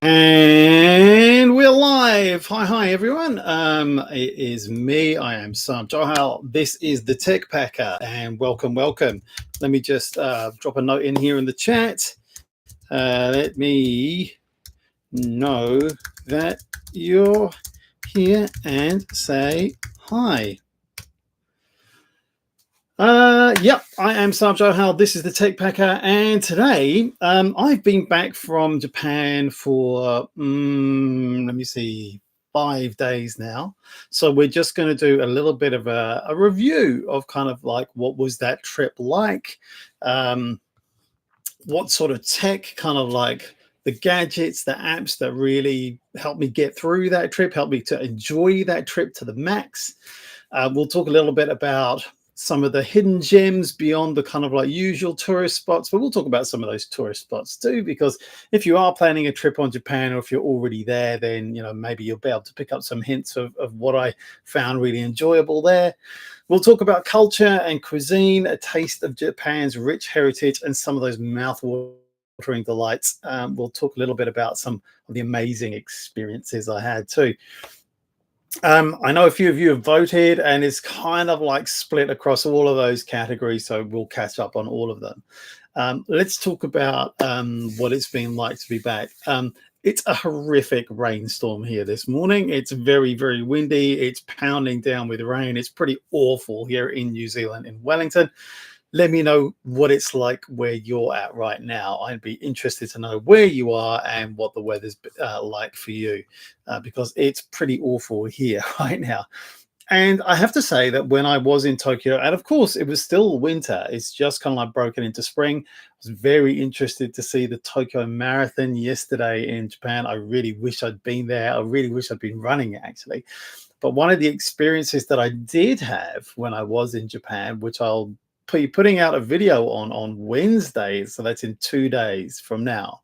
And we're live. Hi, everyone. It is me. I am Sarb Johal. This is the TechPacker, and welcome. Let me just drop a note in here in the chat. Let me know that you're here and say hi. Yep, I am Sarb Johal. This is the TechPacker, and today I've been back from Japan for let me see, 5 days now. So we're just going to do a little bit of a review of kind of like what was that trip like, what sort of tech, kind of like the gadgets, the apps that really helped me get through that trip, helped me to enjoy that trip to the max. We'll talk a little bit about some of the hidden gems beyond the kind of like usual tourist spots, but we'll talk about some of those tourist spots too, because if you are planning a trip on Japan, or if you're already there, then maybe you'll be able to pick up some hints of what I found really enjoyable there. We'll talk about culture and cuisine, a taste of Japan's rich heritage, and some of those mouth-watering delights. We'll talk a little bit about some of the amazing experiences I had too. I know a few of you have voted, and it's kind of like split across all of those categories, so we'll catch up on all of them. Let's talk about what it's been like to be back. It's a horrific rainstorm here this morning. It's very, very windy. It's pounding down with rain. It's pretty awful here in New Zealand, in Wellington. Let me know what it's like where you're at right now. I'd be interested to know where you are and what the weather's like for you, because it's pretty awful here right now. And I have to say that when I was in Tokyo, and of course it was still winter, it's just kind of like broken into spring. I was very interested to see the Tokyo Marathon yesterday in Japan. I really wish I'd been there. I really wish I'd been running it, actually. But one of the experiences that I did have when I was in Japan, which I'll be putting out a video on Wednesday, so that's in 2 days from now,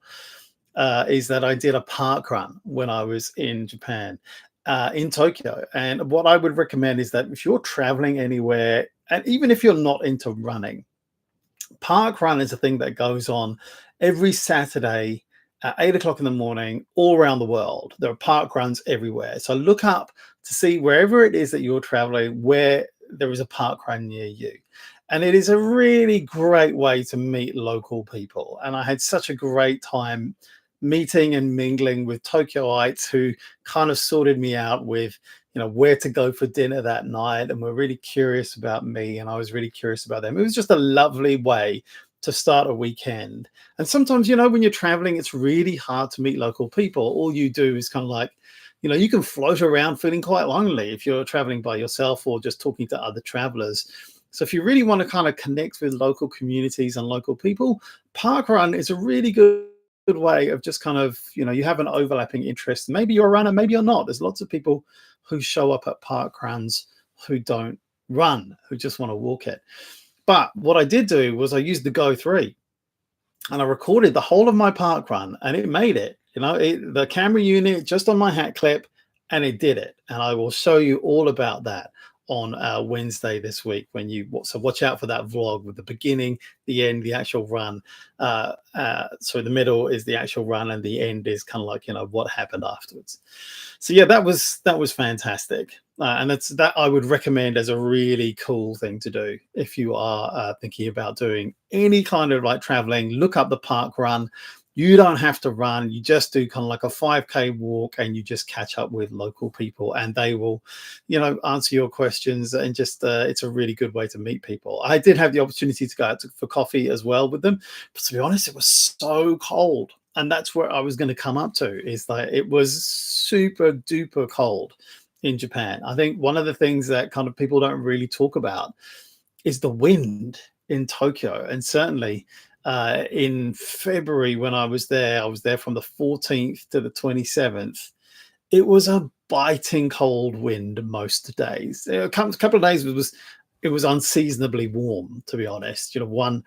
is that I did a park run when I was in Japan, in Tokyo. And what I would recommend is that if you're traveling anywhere, and even if you're not into running, park run is a thing that goes on every Saturday at 8 o'clock in the morning all around the world. There are park runs everywhere. So look up to see wherever it is that you're traveling, where there is a park run near you. And it is a really great way to meet local people. And I had such a great time meeting and mingling with Tokyoites who kind of sorted me out with, where to go for dinner that night, and were really curious about me, and I was really curious about them. It was just a lovely way to start a weekend. And sometimes, when you're traveling, it's really hard to meet local people. All you do is kind of like, you can float around feeling quite lonely if you're traveling by yourself or just talking to other travelers. So if you really want to kind of connect with local communities and local people, parkrun is a really good way of just kind of, you have an overlapping interest. Maybe you're a runner, maybe you're not. There's lots of people who show up at park runs who don't run, who just want to walk it. But what I did do was I used the Go 3, and I recorded the whole of my park run, and it made it. The camera unit just on my hat clip, and it did it. And I will show you all about that on Wednesday this week, so watch out for that vlog with the beginning, the end, the actual run. So the middle is the actual run, and the end is kind of like what happened afterwards. So yeah, that was fantastic, and that I would recommend as a really cool thing to do if you are thinking about doing any kind of like traveling. Look up the park run. You don't have to run. You just do kind of like a 5K walk, and you just catch up with local people, and they will, answer your questions. And just, it's a really good way to meet people. I did have the opportunity to go out for coffee as well with them. But to be honest, it was so cold. And that's where I was going to come up to, is that it was super duper cold in Japan. I think one of the things that kind of people don't really talk about is the wind in Tokyo. And certainly, in February when I was there from the 14th to the 27th. It was a biting cold wind most days. A couple of days it was unseasonably warm, to be honest. One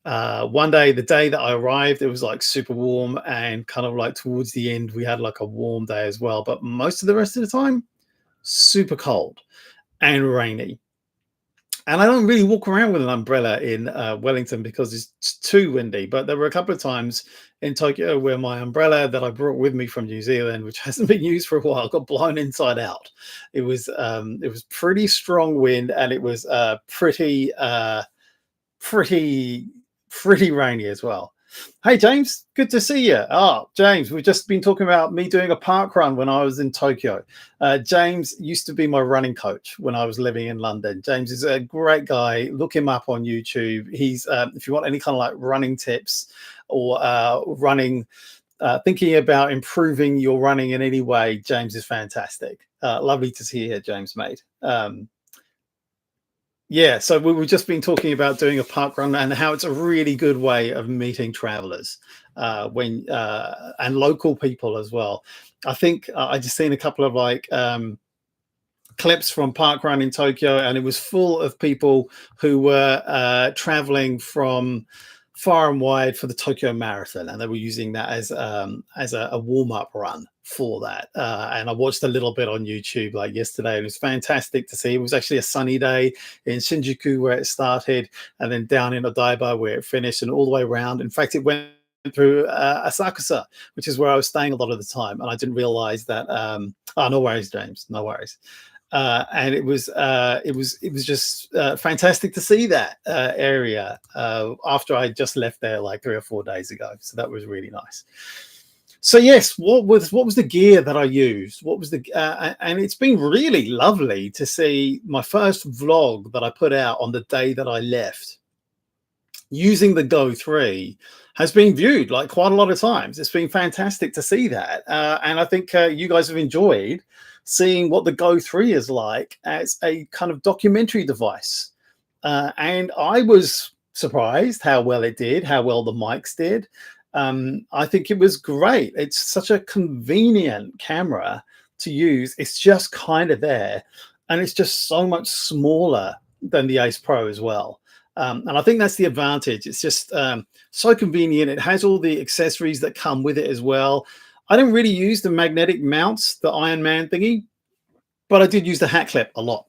day, the day that I arrived, it was like super warm, and kind of like towards the end we had like a warm day as well. But most of the rest of the time, super cold and rainy. And I don't really walk around with an umbrella in Wellington because it's too windy. But there were a couple of times in Tokyo where my umbrella that I brought with me from New Zealand, which hasn't been used for a while, got blown inside out. It was pretty strong wind, and it was pretty pretty rainy as well. Hey James, good to see you. James, we've just been talking about me doing a park run when I was in Tokyo. James used to be my running coach when I was living in London. James is a great guy. Look him up on YouTube. He's if you want any kind of like running tips or thinking about improving your running in any way, James is fantastic. Lovely to see you here, James, mate. Yeah, so we've just been talking about doing a park run and how it's a really good way of meeting travelers and local people as well. I think I just seen a couple of like clips from park run in Tokyo, and it was full of people who were traveling from far and wide for the Tokyo Marathon, and they were using that as a warm-up run for that. And I watched a little bit on YouTube like yesterday, and it was fantastic to see. It was actually a sunny day in Shinjuku where it started, and then down in Odaiba where it finished, and all the way around. In fact, it went through Asakusa, which is where I was staying a lot of the time, and I didn't realize that. No worries, James, no worries. And it was just fantastic to see that area after I just left there like 3 or 4 days ago. So that was really nice. So yes, what was the gear that I used? What was and it's been really lovely to see my first vlog that I put out on the day that I left using the Go 3 has been viewed like quite a lot of times. It's been fantastic to see that. And I think you guys have enjoyed seeing what the Go 3 is like as a kind of documentary device. And I was surprised how well it did, how well the mics did. I think it was great. It's such a convenient camera to use. It's just kind of there. And it's just so much smaller than the Ace Pro as well. And I think that's the advantage. It's just so convenient. It has all the accessories that come with it as well. I don't really use the magnetic mounts, the Iron Man thingy, but I did use the hat clip a lot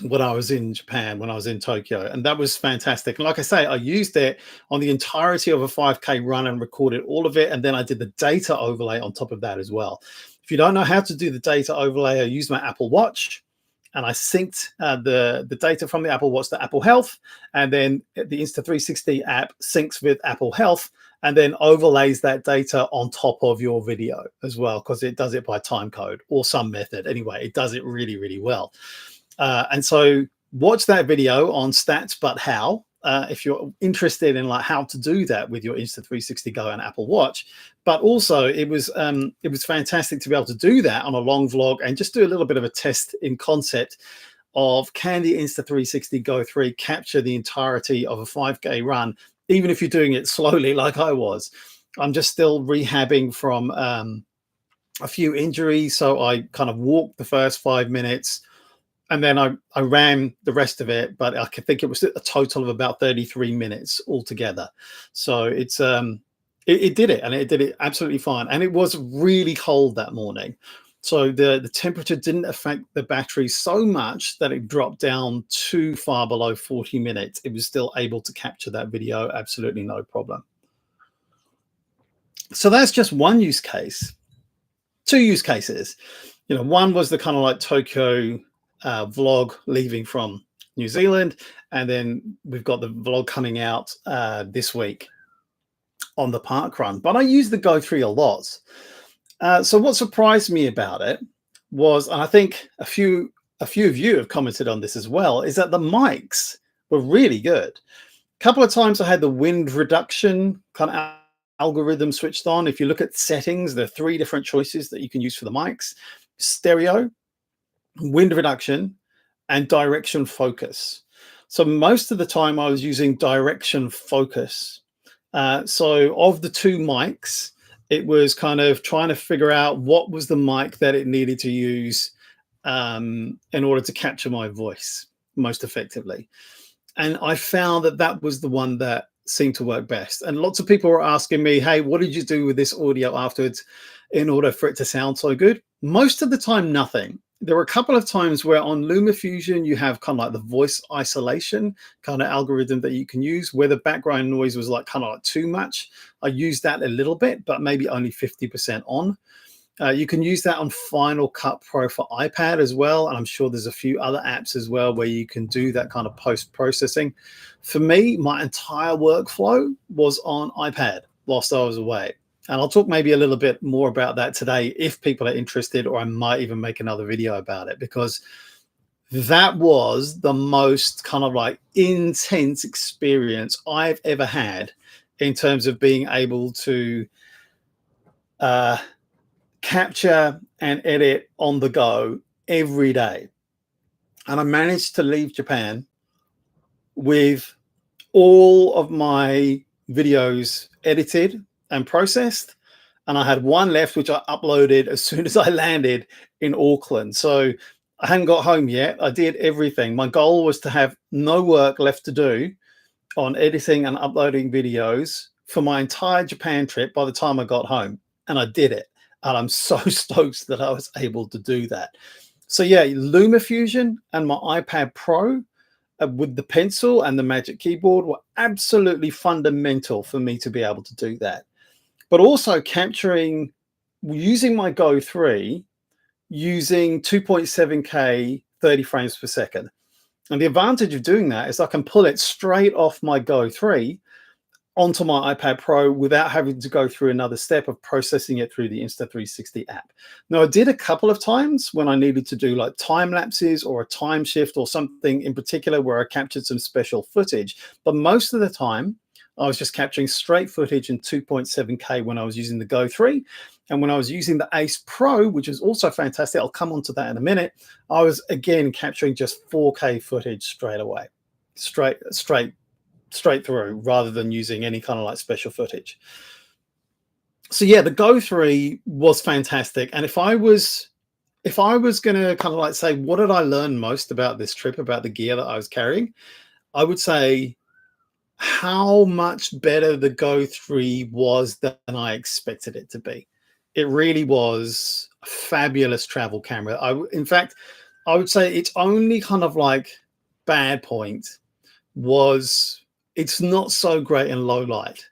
when I was in Japan, when I was in Tokyo, and that was fantastic. And like I say, I used it on the entirety of a 5K run and recorded all of it, and then I did the data overlay on top of that as well. If you don't know how to do the data overlay, I use my Apple Watch, and I synced the data from the Apple Watch to Apple Health, and then the Insta360 app syncs with Apple Health, and then overlays that data on top of your video as well, because it does it by time code or some method. Anyway, it does it really, really well. And so watch that video on Stats But How if you're interested in like how to do that with your Insta360 Go and Apple Watch. But also it was fantastic to be able to do that on a long vlog and just do a little bit of a test in concept of, can the Insta360 Go 3 capture the entirety of a 5K run, even if you're doing it slowly like I was. I'm just still rehabbing from a few injuries, so I kind of walked the first 5 minutes, and then I ran the rest of it, but I think it was a total of about 33 minutes altogether. So it's it did it, and it did it absolutely fine. And it was really cold that morning, so the temperature didn't affect the battery so much that it dropped down too far below 40 minutes. It was still able to capture that video absolutely no problem. So that's just one use case. Two use cases. One was the kind of like Tokyo vlog leaving from New Zealand, and then we've got the vlog coming out this week on the park run. But I use the Go 3 a lot. So what surprised me about it was, and I think a few of you have commented on this as well, is that the mics were really good. A couple of times I had the wind reduction kind of algorithm switched on. If you look at settings, there are 3 different choices that you can use for the mics: stereo, wind reduction, and direction focus. So most of the time I was using direction focus. So of the 2 mics, it was kind of trying to figure out what was the mic that it needed to use in order to capture my voice most effectively. And I found that that was the one that seemed to work best. And lots of people were asking me, hey, what did you do with this audio afterwards in order for it to sound so good? Most of the time, nothing. there were a couple of times where on LumaFusion, you have kind of like the voice isolation kind of algorithm that you can use where the background noise was like kind of like too much. I used that a little bit, but maybe only 50% on. You can use that on Final Cut Pro for iPad as well. And I'm sure there's a few other apps as well where you can do that kind of post-processing. For me, my entire workflow was on iPad whilst I was away. And I'll talk maybe a little bit more about that today if people are interested, or I might even make another video about it, because that was the most kind of like intense experience I've ever had in terms of being able to capture and edit on the go every day. And I managed to leave Japan with all of my videos edited and processed. And I had one left, which I uploaded as soon as I landed in Auckland. So I hadn't got home yet. I did everything. My goal was to have no work left to do on editing and uploading videos for my entire Japan trip by the time I got home. And I did it. And I'm so stoked that I was able to do that. So yeah, LumaFusion and my iPad Pro with the pencil and the Magic Keyboard were absolutely fundamental for me to be able to do that. But also capturing, using my Go 3, using 2.7K 30 frames per second. And the advantage of doing that is I can pull it straight off my Go 3 onto my iPad Pro without having to go through another step of processing it through the Insta360 app. Now, I did a couple of times when I needed to do like time lapses or a time shift or something in particular where I captured some special footage. But most of the time, I was just capturing straight footage in 2.7K when I was using the Go 3. And when I was using the Ace Pro, which is also fantastic, I'll come on to that in a minute, I was again capturing just 4K footage straight away, straight through, rather than using any kind of like special footage. So yeah, the Go 3 was fantastic. And if I was going to kind of like say, what did I learn most about this trip, about the gear that I was carrying? I would say how much better the Go 3 was than I expected it to be. It really was a fabulous travel camera. In fact, I would say its only kind of like bad point was it's not so great in low light.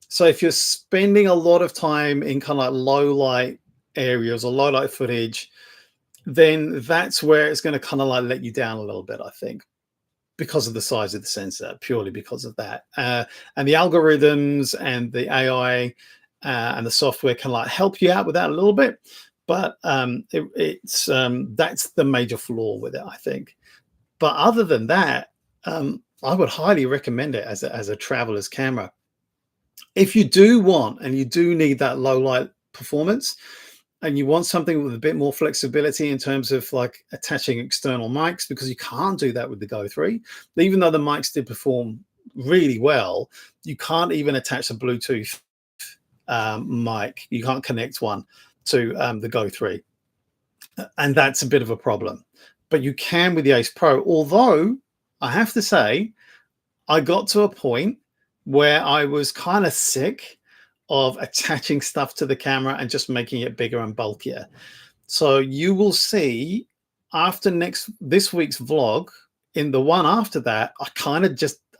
So if you're spending a lot of time in kind of like low light areas or low light footage, then that's where it's going to kind of like let you down a little bit, I think, because of the size of the sensor, purely because of that. And the algorithms and the AI and the software can like help you out with that a little bit. But that's the major flaw with it, I think. But other than that, I would highly recommend it as a traveler's camera. If you do want and you do need that low light performance and you want something with a bit more flexibility in terms of like attaching external mics, because you can't do that with the Go 3, even though the mics did perform really well, you can't even attach a Bluetooth mic. You can't connect one to the Go 3. And that's a bit of a problem. But you can with the Ace Pro, although I have to say, I got to a point where I was kind of sick of attaching stuff to the camera and just making it bigger and bulkier. So you will see after this week's vlog, in the one after that,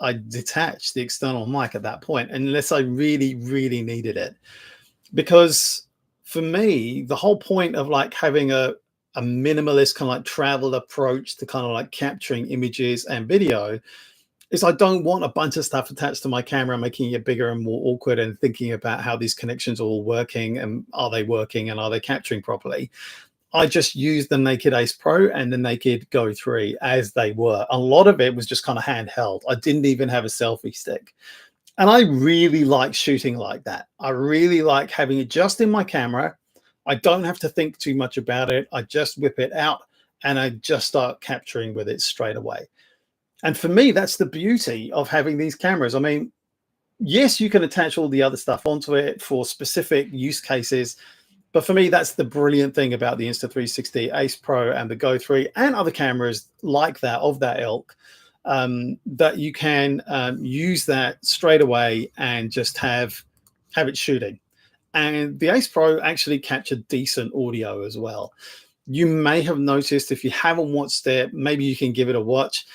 I detached the external mic at that point, unless I really, really needed it. Because for me, the whole point of like having a minimalist kind of like travel approach to kind of like capturing images and video is I don't want a bunch of stuff attached to my camera, making it bigger and more awkward and thinking about how these connections are all working and are they working and are they capturing properly. I just used the naked Ace Pro and the naked Go 3 as they were. A lot of it was just kind of handheld. I didn't even have a selfie stick. And I really like shooting like that. I really like having it just in my camera. I don't have to think too much about it. I just whip it out and I just start capturing with it straight away. And for me, that's the beauty of having these cameras. I mean, yes, you can attach all the other stuff onto it for specific use cases. But for me, that's the brilliant thing about the Insta360 Ace Pro and the Go 3 and other cameras like that, of that ilk, that you can use that straight away and just have it shooting. And the Ace Pro actually captured decent audio as well. You may have noticed, if you haven't watched it, maybe you can give it a watch.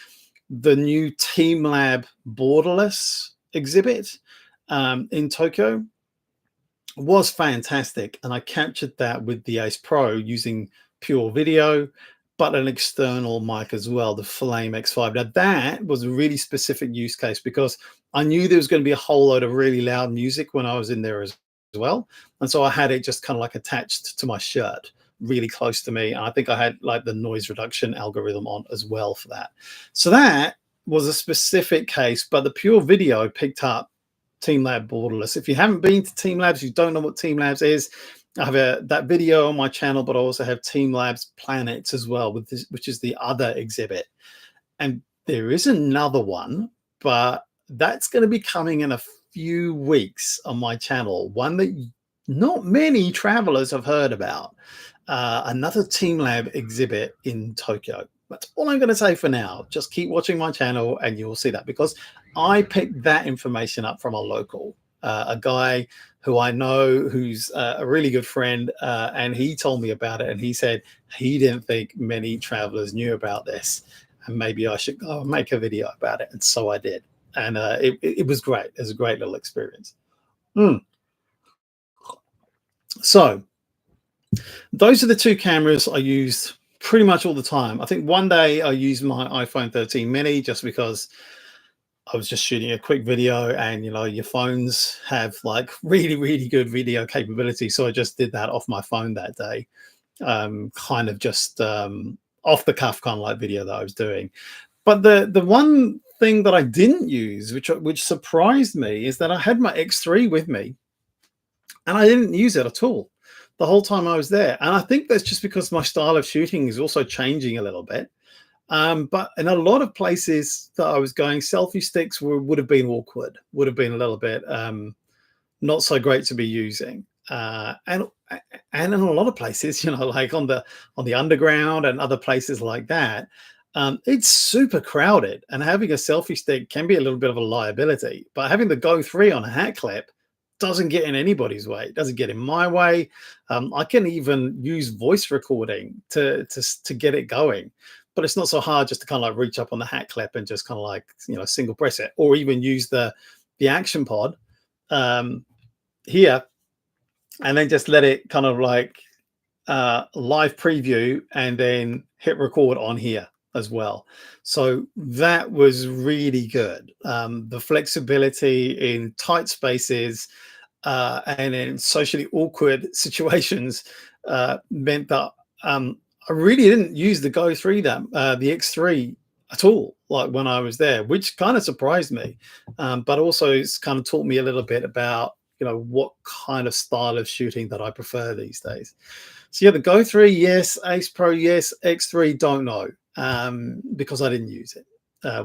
The new TeamLab borderless exhibit in Tokyo was fantastic, and I captured that with the Ace Pro using pure video, but an external mic as well, the Flame X5. Now that was a really specific use case because I knew there was going to be a whole load of really loud music when I was in there as well, and so I had it just kind of like attached to my shirt, really close to me, and I think I had like the noise reduction algorithm on as well for that. So that was a specific case, but the pure video picked up TeamLab borderless. If you haven't been to TeamLabs, you don't know what TeamLabs is, I have that video on my channel, but I also have TeamLabs Planets as well, with this, which is the other exhibit. And there is another one, but that's going to be coming in a few weeks on my channel. One that not many travelers have heard about. Another TeamLab exhibit in Tokyo. That's all I'm going to say for now. Just keep watching my channel and you'll see that, because I picked that information up from a local, a guy who I know, who's a really good friend, and he told me about it, and he said he didn't think many travelers knew about this, and maybe I should go make a video about it. And so I did, and it was great. It was a great little experience. So those are the two cameras I used pretty much all the time. I think one day I used my iPhone 13 mini just because I was just shooting a quick video, and you know, your phones have like really, really good video capability. So I just did that off my phone that day, kind of just off the cuff, kind of like video that I was doing. But the one thing that I didn't use, which surprised me, is that I had my X3 with me, and I didn't use it at all the whole time I was there. And I think that's just because my style of shooting is also changing a little bit. But in a lot of places that I was going, selfie sticks would have been awkward, would have been a little bit not so great to be using. And in a lot of places, you know, like on the underground and other places like that, it's super crowded, and having a selfie stick can be a little bit of a liability. But having the Go 3 on a hat clip doesn't get in anybody's way. It doesn't get in my way. I can even use voice recording to get it going. But it's not so hard just to kind of like reach up on the hat clip and just kind of like, you know, single press it, or even use the action pod here, and then just let it kind of like live preview and then hit record on here as well. So that was really good. The flexibility in tight spaces and in socially awkward situations meant that I really didn't use the Go 3, the X3 at all, like when I was there, which kind of surprised me. But also it's kind of taught me a little bit about, you know, what kind of style of shooting that I prefer these days. So yeah, the Go 3, yes. Ace Pro, yes. X3, don't know, because I didn't use it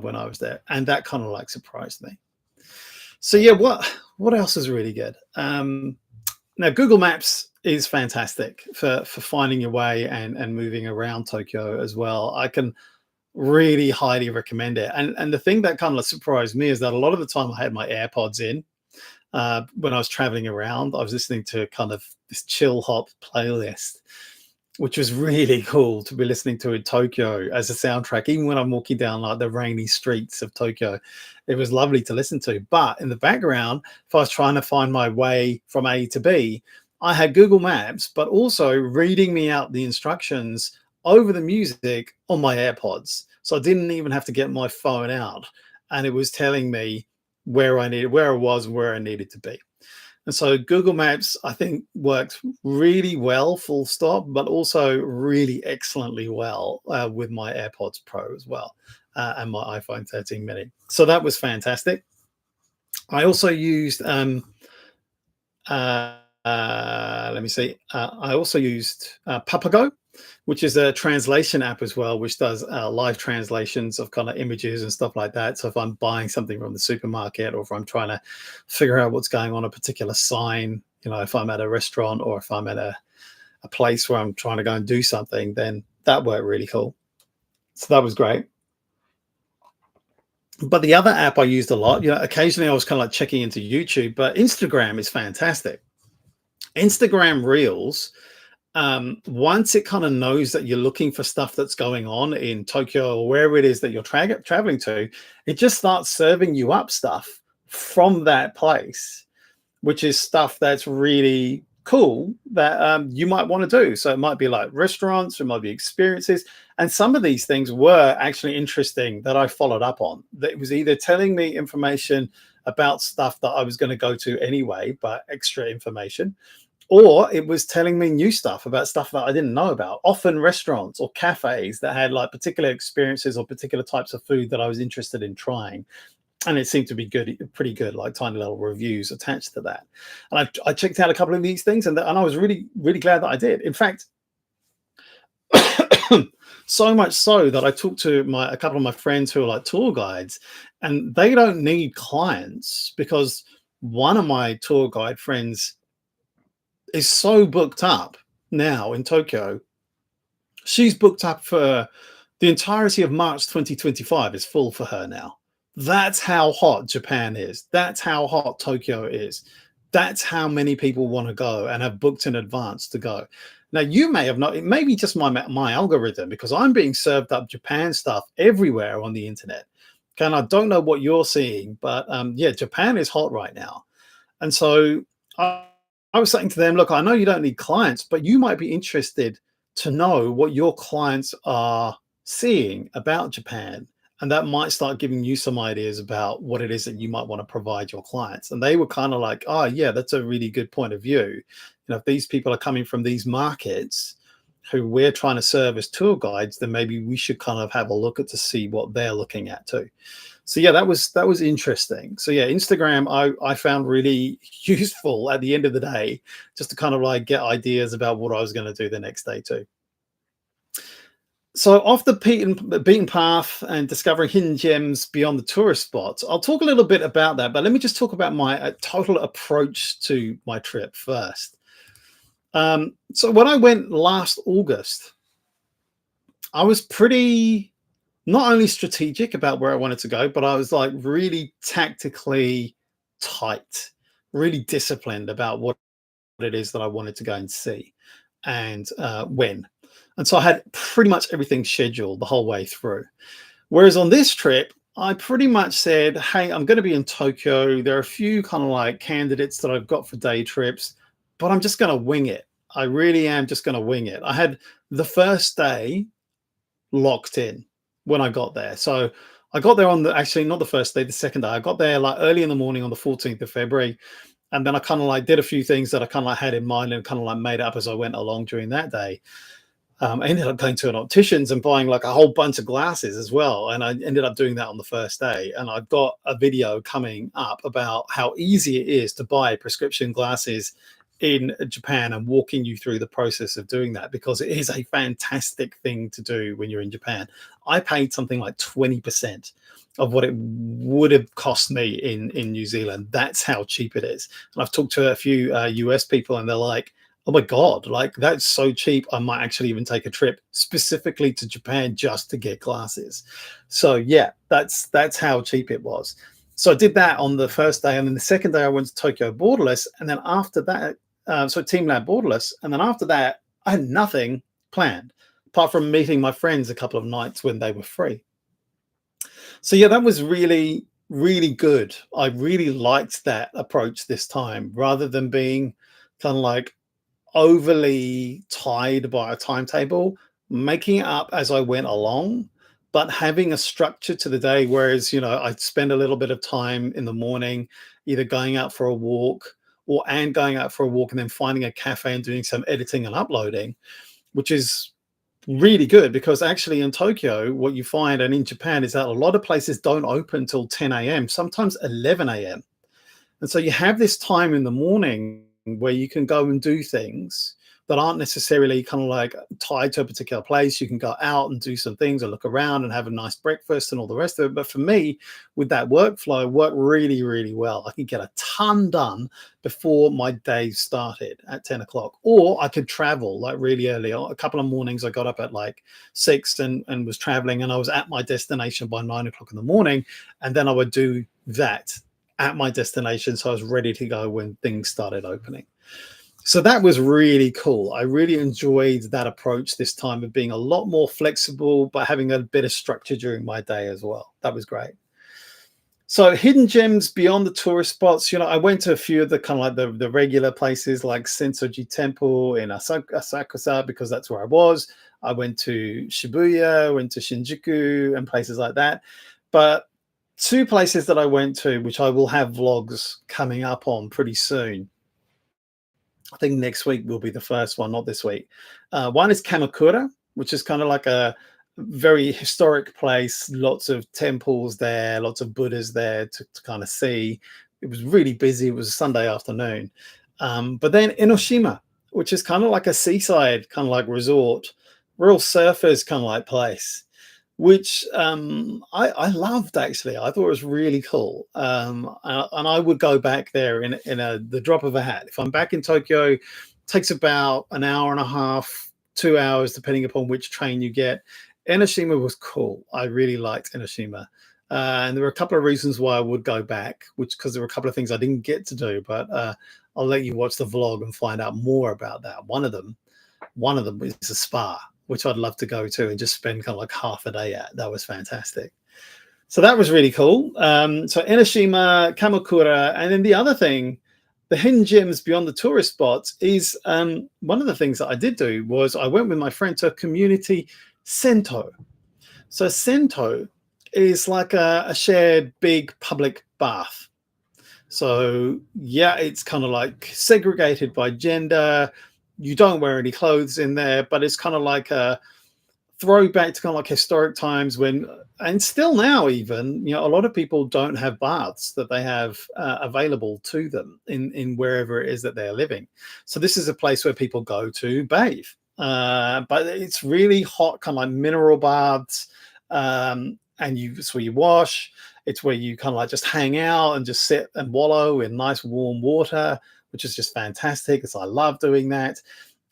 when I was there. And that kind of like surprised me. So yeah, what else is really good? Now, Google Maps is fantastic for finding your way and moving around Tokyo as well. I can really highly recommend it. And the thing that kind of surprised me is that a lot of the time I had my AirPods in when I was traveling around. I was listening to kind of this chill hop playlist, which was really cool to be listening to in Tokyo as a soundtrack. Even when I'm walking down like the rainy streets of Tokyo, it was lovely to listen to. But in the background, if I was trying to find my way from A to B, I had Google Maps, but also reading me out the instructions over the music on my AirPods. So I didn't even have to get my phone out, and it was telling me where I was, where I needed to be. And so Google Maps, I think, works really well, full stop, but also really excellently well with my AirPods Pro as well, and my iPhone 13 mini. So that was fantastic. I also used, let me see, I also used Papago, which is a translation app as well, which does live translations of kind of images and stuff like that. So if I'm buying something from the supermarket, or if I'm trying to figure out what's going on a particular sign, you know, if I'm at a restaurant, or if I'm at a place where I'm trying to go and do something, then that worked really cool. So that was great. But the other app I used a lot, you know, occasionally I was kind of like checking into YouTube, but Instagram is fantastic. Instagram Reels once it kind of knows that you're looking for stuff that's going on in Tokyo or wherever it is that you're traveling to, it just starts serving you up stuff from that place, which is stuff that's really cool that you might want to do. So it might be like restaurants, it might be experiences. And some of these things were actually interesting that I followed up on. That it was either telling me information about stuff that I was going to go to anyway, but extra information, or it was telling me new stuff about stuff that I didn't know about. Often restaurants or cafes that had like particular experiences or particular types of food that I was interested in trying. And it seemed to be good, pretty good, like tiny little reviews attached to that. And I checked out a couple of these things, and I was really, really glad that I did. In fact, so much so that I talked to a couple of my friends who are like tour guides, and they don't need clients because one of my tour guide friends is so booked up now in Tokyo. She's booked up for the entirety of March 2025 is full for her now. That's how hot Japan is. That's how hot Tokyo is. That's how many people want to go and have booked in advance to go. Now, you may have not, it may be just my algorithm, because I'm being served up Japan stuff everywhere on the internet. And I don't know what you're seeing, but yeah, Japan is hot right now. And so I was saying to them, look, I know you don't need clients, but you might be interested to know what your clients are seeing about Japan. And that might start giving you some ideas about what it is that you might want to provide your clients. And they were kind of like, oh, yeah, that's a really good point of view. You know, if these people are coming from these markets who we're trying to serve as tour guides, then maybe we should kind of have a look at to see what they're looking at too. So yeah, that was interesting. So yeah, Instagram I found really useful at the end of the day, just to kind of like get ideas about what I was going to do the next day too. So off the beaten path and discovering hidden gems beyond the tourist spots, I'll talk a little bit about that, but let me just talk about my total approach to my trip first. So when I went last August, I was pretty not only strategic about where I wanted to go, but I was like really tactically tight, really disciplined about what it is that I wanted to go and see and when. And so I had pretty much everything scheduled the whole way through. Whereas on this trip, I pretty much said, hey, I'm going to be in Tokyo. There are a few kind of like candidates that I've got for day trips, but I'm just going to wing it. I really am just going to wing it. I had the first day locked in when I got there. So I got there on actually not the first day, the second day. I got there like early in the morning on the 14th of February. And then I kind of like did a few things that I kind of like had in mind and kind of like made up as I went along during that day. I ended up going to an optician's and buying like a whole bunch of glasses as well. And I ended up doing that on the first day. And I've got a video coming up about how easy it is to buy prescription glasses in Japan and walking you through the process of doing that, because it is a fantastic thing to do when you're in Japan. I paid something like 20% of what it would have cost me in New Zealand. That's how cheap it is. And I've talked to a few US people and they're like, oh my God, like that's so cheap. I might actually even take a trip specifically to Japan just to get glasses. So yeah, that's how cheap it was. So I did that on the first day. And then the second day I went to Tokyo borderless. And then after that, so Team Lab borderless. And then after that, I had nothing planned apart from meeting my friends a couple of nights when they were free. So yeah, that was really, really good. I really liked that approach this time, rather than being kind of like overly tied by a timetable, making it up as I went along, but having a structure to the day. Whereas, you know, I'd spend a little bit of time in the morning, either going out for a walk and going out for a walk and then finding a cafe and doing some editing and uploading, which is really good, because actually in Tokyo, what you find and in Japan is that a lot of places don't open till 10 a.m., sometimes 11 a.m. And so you have this time in the morning where you can go and do things that aren't necessarily kind of like tied to a particular place. You can go out and do some things and look around and have a nice breakfast and all the rest of it. But for me, with that workflow, it worked really, really well. I could get a ton done before my day started at 10 o'clock, or I could travel like really early. A couple of mornings I got up at like 6 and was traveling, and I was at my destination by 9 o'clock in the morning. And then I would do that at my destination, so I was ready to go when things started opening. So that was really cool. I really enjoyed that approach this time of being a lot more flexible, but having a bit of structure during my day as well. That was great. So hidden gems beyond the tourist spots, I went to a few of the kind of like the regular places like Sensoji Temple in Asakusa because that's where I was. I went to Shibuya, went to Shinjuku and places like that. But two places that I went to, which I will have vlogs coming up on pretty soon. I think next week will be the first one, not this week. One is Kamakura, which is kind of like a very historic place, lots of temples there, lots of Buddhas there to kind of see. It was really busy. It was a Sunday afternoon. But then Enoshima, which is kind of like a seaside, kind of like resort, real surfers kind of like place, which I loved actually. I thought it was really cool. And I would go back there in the drop of a hat. If I'm back in Tokyo, it takes about an hour and a half, 2 hours, depending upon which train you get. Enoshima was cool. I really liked Enoshima. And there were a couple of reasons why I would go back, which because there were a couple of things I didn't get to do, but I'll let you watch the vlog and find out more about that. One of them is a spa, which I'd love to go to and just spend kind of like half a day at. That was fantastic. So that was really cool. So Enoshima, Kamakura, and then the other thing, the hidden gems beyond the tourist spots is one of the things that I did do was I went with my friend to a community Sento. So Sento is like a shared big public bath. So yeah, it's kind of like segregated by gender. You don't wear any clothes in there, but it's kind of like a throwback to kind of like historic times when, and still now even, a lot of people don't have baths that they have available to them in wherever it is that they're living. So this is a place where people go to bathe. But it's really hot, kind of like mineral baths. And it's where you wash. It's where you kind of like just hang out and just sit and wallow in nice warm water, which is just fantastic. I love doing that.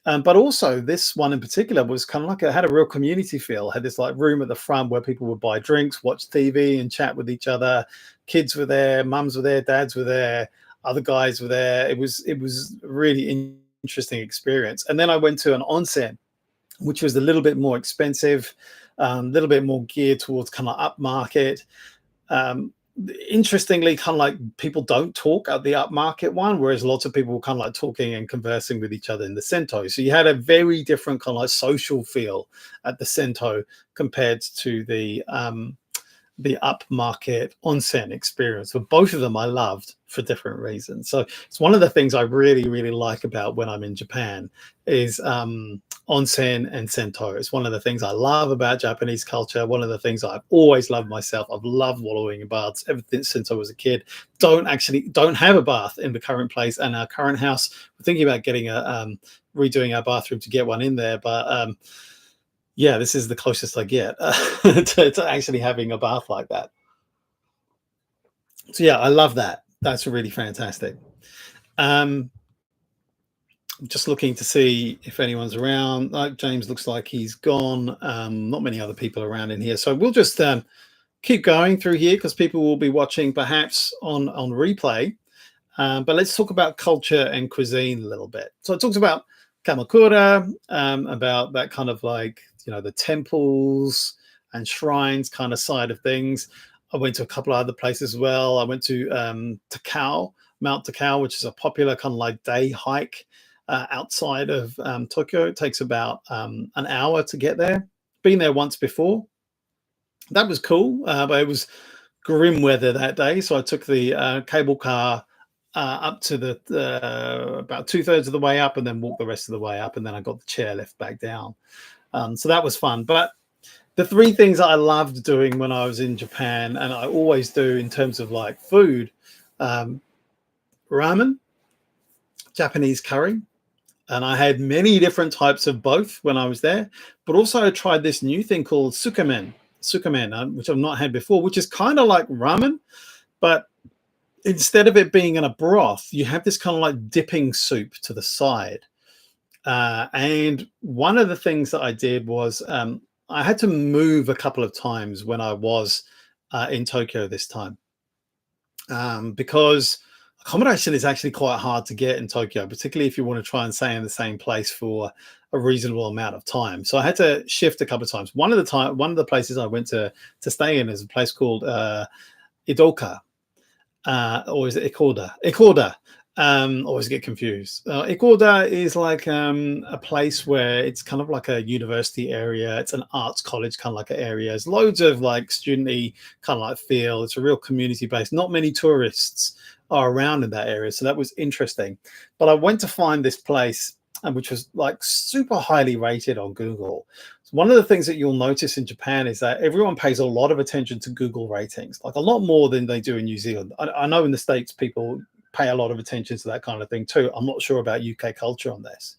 But also this one in particular was kind of like it had a real community feel. It had this like room at the front where people would buy drinks, watch TV and chat with each other. Kids were there, mums were there, dads were there, other guys were there. It was really interesting experience. And then I went to an onsen, which was a little bit more expensive, a little bit more geared towards kind of upmarket. Interestingly, kind of like people don't talk at the upmarket one, whereas lots of people were kind of like talking and conversing with each other in the Sento. So you had a very different kind of like social feel at the Sento compared to the upmarket onsen experience. But both of them I loved for different reasons. So it's one of the things I really, really like about when I'm in Japan is onsen and Sento. It's one of the things I love about Japanese culture. One of the things I've always loved myself. I've loved wallowing in baths ever since I was a kid. Don't have a bath in the current place and our current house. We're thinking about getting redoing our bathroom to get one in there, but yeah, this is the closest I get to actually having a bath like that. So yeah, I love that. That's really fantastic. Just looking to see if anyone's around. Like James looks like he's gone. Not many other people around in here. So we'll just keep going through here because people will be watching perhaps on replay. But let's talk about culture and cuisine a little bit. So I talked about Kamakura, about that kind of like, the temples and shrines kind of side of things. I went to a couple of other places as well. I went to Mount Takao, which is a popular kind of like day hike outside of Tokyo. It takes about an hour to get there. Been there once before. That was cool, but it was grim weather that day. So I took the cable car up to the about 2/3 of the way up and then walked the rest of the way up. And then I got the chairlift back down. So that was fun. But the three things I loved doing when I was in Japan, and I always do in terms of like food, ramen, Japanese curry. And I had many different types of both when I was there. But also I tried this new thing called sukamen, which I've not had before, which is kind of like ramen. But instead of it being in a broth, you have this kind of like dipping soup to the side. And one of the things that I did was I had to move a couple of times when I was in Tokyo this time because Accommodation is actually quite hard to get in Tokyo, particularly if you want to try and stay in the same place for a reasonable amount of time. So I had to shift a couple of times. One of the places I went to stay in is a place called Idoka, or is it Ikoda? Ikoda. Always get confused. Ikoda is like a place where it's kind of like a university area. It's an arts college kind of like an area. There's loads of like studenty kind of like feel. It's a real community base. Not many tourists are around in that area, so that was interesting. But I went to find this place, which was like super highly rated on Google. One of the things that you'll notice in Japan is that everyone pays a lot of attention to Google ratings, like a lot more than they do in New Zealand. I know in the States people pay a lot of attention to that kind of thing too. I'm not sure about UK culture on this.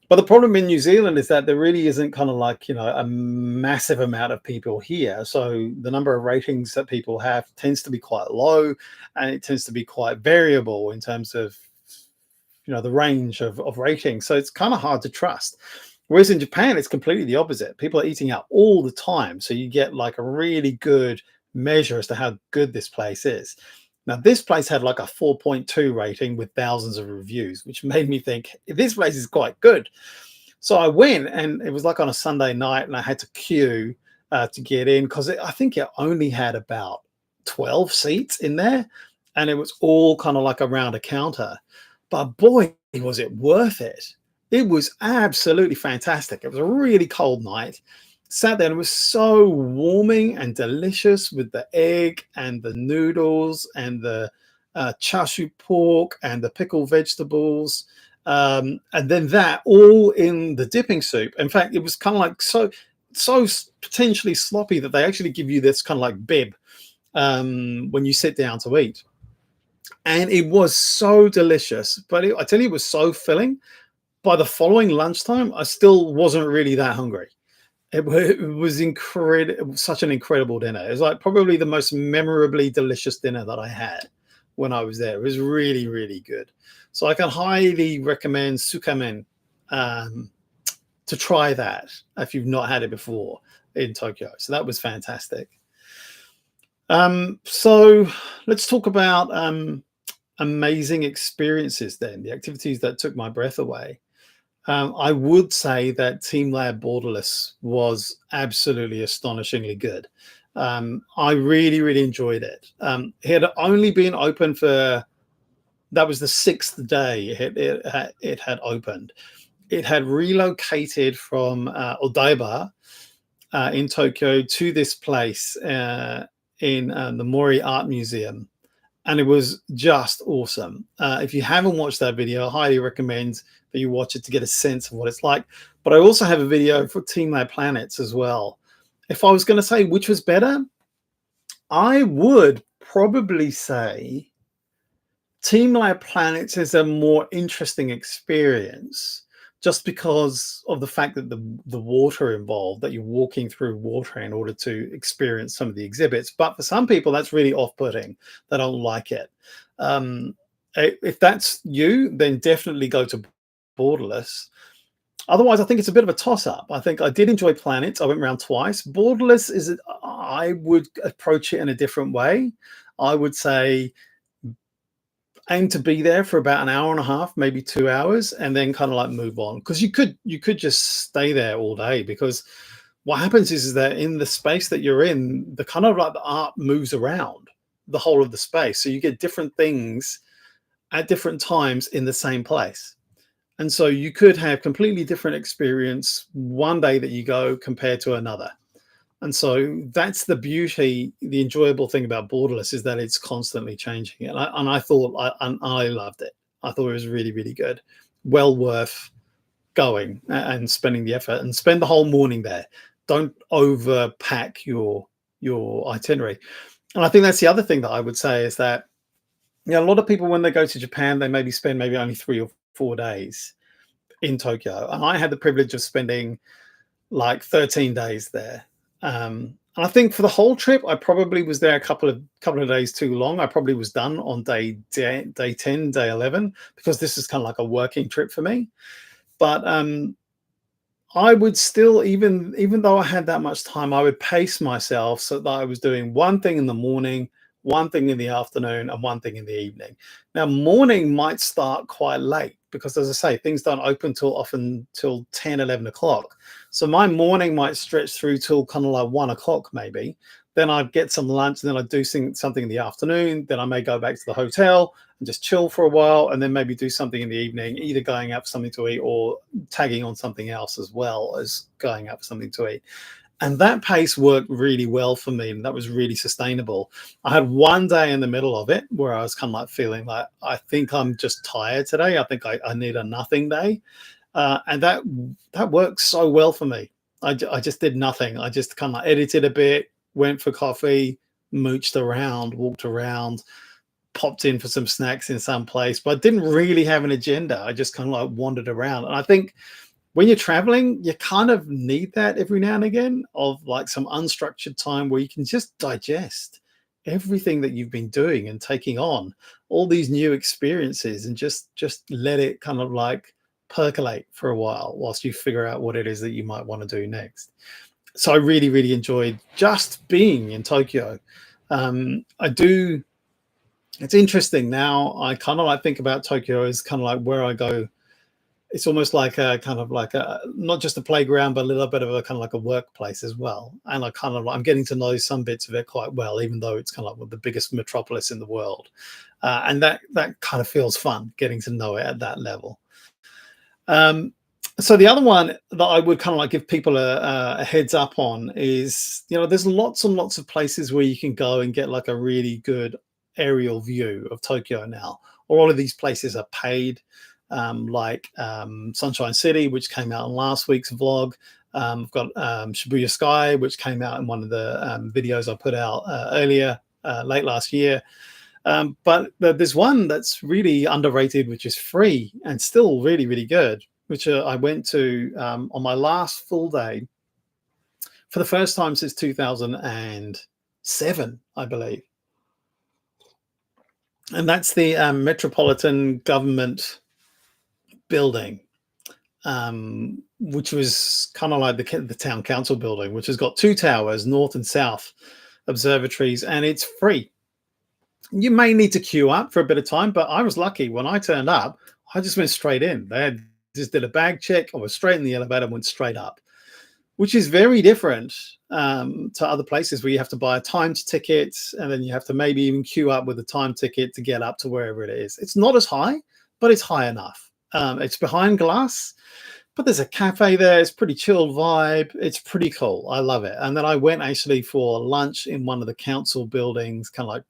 But the problem in New Zealand is that there really isn't kind of like, a massive amount of people here. So the number of ratings that people have tends to be quite low, and it tends to be quite variable in terms of, the range of ratings. So it's kind of hard to trust. Whereas in Japan, it's completely the opposite. People are eating out all the time. So you get like a really good measure as to how good this place is. Now, this place had like a 4.2 rating with thousands of reviews, which made me think this place is quite good. So I went, and it was like on a Sunday night, and I had to queue to get in because I think it only had about 12 seats in there, and it was all kind of like around a counter. But boy, was it worth it. It was absolutely fantastic. It was a really cold night. Sat there, and it was so warming and delicious with the egg and the noodles and the chashu pork and the pickled vegetables. And then that all in the dipping soup. In fact, it was kind of like so potentially sloppy that they actually give you this kind of like bib when you sit down to eat. And it was so delicious. But I tell you, it was so filling. By the following lunchtime, I still wasn't really that hungry. It was incredible. It was such an incredible dinner. It was like probably the most memorably delicious dinner that I had when I was there. It was really, really good. So I can highly recommend Tsukamen to try that if you've not had it before in Tokyo. So that was fantastic. So let's talk about amazing experiences then, the activities that took my breath away. I would say that Team Lab Borderless was absolutely astonishingly good. I really, really enjoyed it. It had only been open for, that was the 6th day it had opened. It had relocated from Odaiba in Tokyo to this place in the Mori Art Museum. And it was just awesome. If you haven't watched that video, I highly recommend that you watch it to get a sense of what it's like. But I also have a video for Team Lab Planets as well. If I was going to say which was better, I would probably say Team Lab Planets is a more interesting experience just because of the fact that the water involved, that you're walking through water in order to experience some of the exhibits. But for some people, that's really off-putting. They don't like it. If that's you, then definitely go to Borderless. Otherwise, I think it's a bit of a toss-up. I think I did enjoy Planets. I went around twice. Borderless I would approach it in a different way. I would say aim to be there for about an hour and a half, maybe 2 hours, and then kind of like move on. Because you could just stay there all day, because what happens is that in the space that you're in, the kind of like the art moves around the whole of the space. So you get different things at different times in the same place. And so you could have completely different experience one day that you go compared to another. And so that's the beauty, the enjoyable thing about Borderless, is that it's constantly changing. And I thought I loved it. I thought it was really, really good. Well worth going and spending the effort, and spend the whole morning there. Don't overpack your itinerary. And I think that's the other thing that I would say is that, a lot of people, when they go to Japan, they maybe spend only 3 or 4 days in Tokyo. And I had the privilege of spending like 13 days there. And I think for the whole trip, I probably was there a couple of days too long. I probably was done on day 10, day 11, because this is kind of like a working trip for me. But I would still, even though I had that much time, I would pace myself so that I was doing one thing in the morning, one thing in the afternoon, and one thing in the evening. Now, morning might start quite late because, as I say, things don't open till often till 10, 11 o'clock. So my morning might stretch through till kind of like 1 o'clock maybe. Then I'd get some lunch, and then I'd do something in the afternoon. Then I may go back to the hotel and just chill for a while, and then maybe do something in the evening, either going out for something to eat or tagging on something else as well as going out for something to eat. And that pace worked really well for me, and that was really sustainable. I had one day in the middle of it where I was kind of like feeling like, I think I'm just tired today. I think I need a nothing day. And that worked so well for me. I just did nothing. I just kind of edited a bit, went for coffee, mooched around, walked around, popped in for some snacks in some place, but I didn't really have an agenda. I just kind of like wandered around. And I think when you're traveling, you kind of need that every now and again, of like some unstructured time where you can just digest everything that you've been doing and taking on all these new experiences, and just let it kind of like percolate for a while whilst you figure out what it is that you might want to do next. So I really, really enjoyed just being in Tokyo. I do. It's interesting now. I kind of like think about Tokyo as kind of like where I go. It's almost like a kind of like a, not just a playground, but a little bit of a kind of like a workplace as well. And I kind of, I'm getting to know some bits of it quite well, even though it's kind of like the biggest metropolis in the world. And that kind of feels fun, getting to know it at that level. So the other one that I would kind of like give people a heads up on is, there's lots and lots of places where you can go and get like a really good aerial view of Tokyo now. All of these places are paid, like Sunshine City, which came out in last week's vlog. I've got Shibuya Sky, which came out in one of the videos I put out earlier, late last year. But there's one that's really underrated, which is free and still really, really good, which I went to on my last full day for the first time since 2007, I believe. And that's the Metropolitan Government Building, which was kind of like the town council building, which has got two towers, north and south observatories, and it's free. You may need to queue up for a bit of time, but I was lucky. When I turned up, I just went straight in. They just did a bag check. I was straight in the elevator and went straight up, which is very different to other places where you have to buy a timed ticket, and then you have to maybe even queue up with a time ticket to get up to wherever it is. It's not as high, but it's high enough. It's behind glass, but there's a cafe there. It's pretty chilled vibe. It's pretty cool. I love it. And then I went actually for lunch in one of the council buildings, kind of like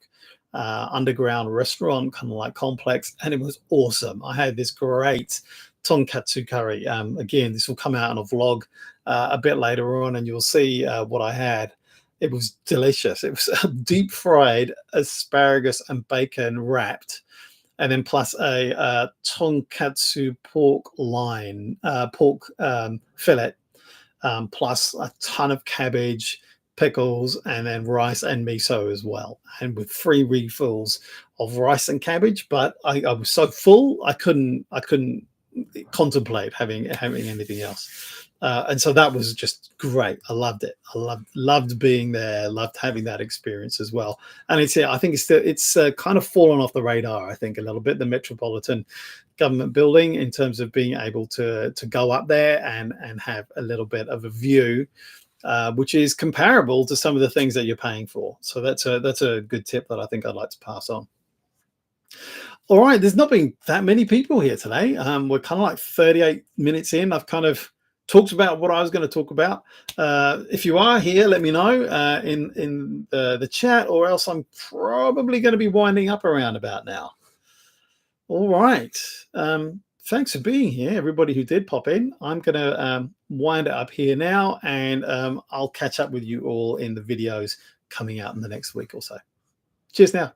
underground restaurant, kind of like complex, and it was awesome. I had this great tonkatsu curry. Again, this will come out in a vlog a bit later on, and you'll see what I had. It was delicious. It was deep fried asparagus and bacon wrapped, and then plus a tonkatsu pork fillet, plus a ton of cabbage, pickles, and then rice and miso as well, and with 3 refills of rice and cabbage. But I was so full I couldn't contemplate having anything else, and so that was just great. I loved it. I loved being there, loved having that experience as well. And I think it's kind of fallen off the radar, I think, a little bit, the Metropolitan Government Building, in terms of being able to go up there and have a little bit of a view, which is comparable to some of the things that you're paying for. So that's a good tip that I think I'd like to pass on. All right, there's not been that many people here today. We're kind of like 38 minutes in. I've kind of talked about what I was going to talk about. If you are here, let me know in the chat, or else I'm probably going to be winding up around about now. All right. Thanks for being here, everybody who did pop in. I'm going to wind it up here now, and I'll catch up with you all in the videos coming out in the next week or so. Cheers now.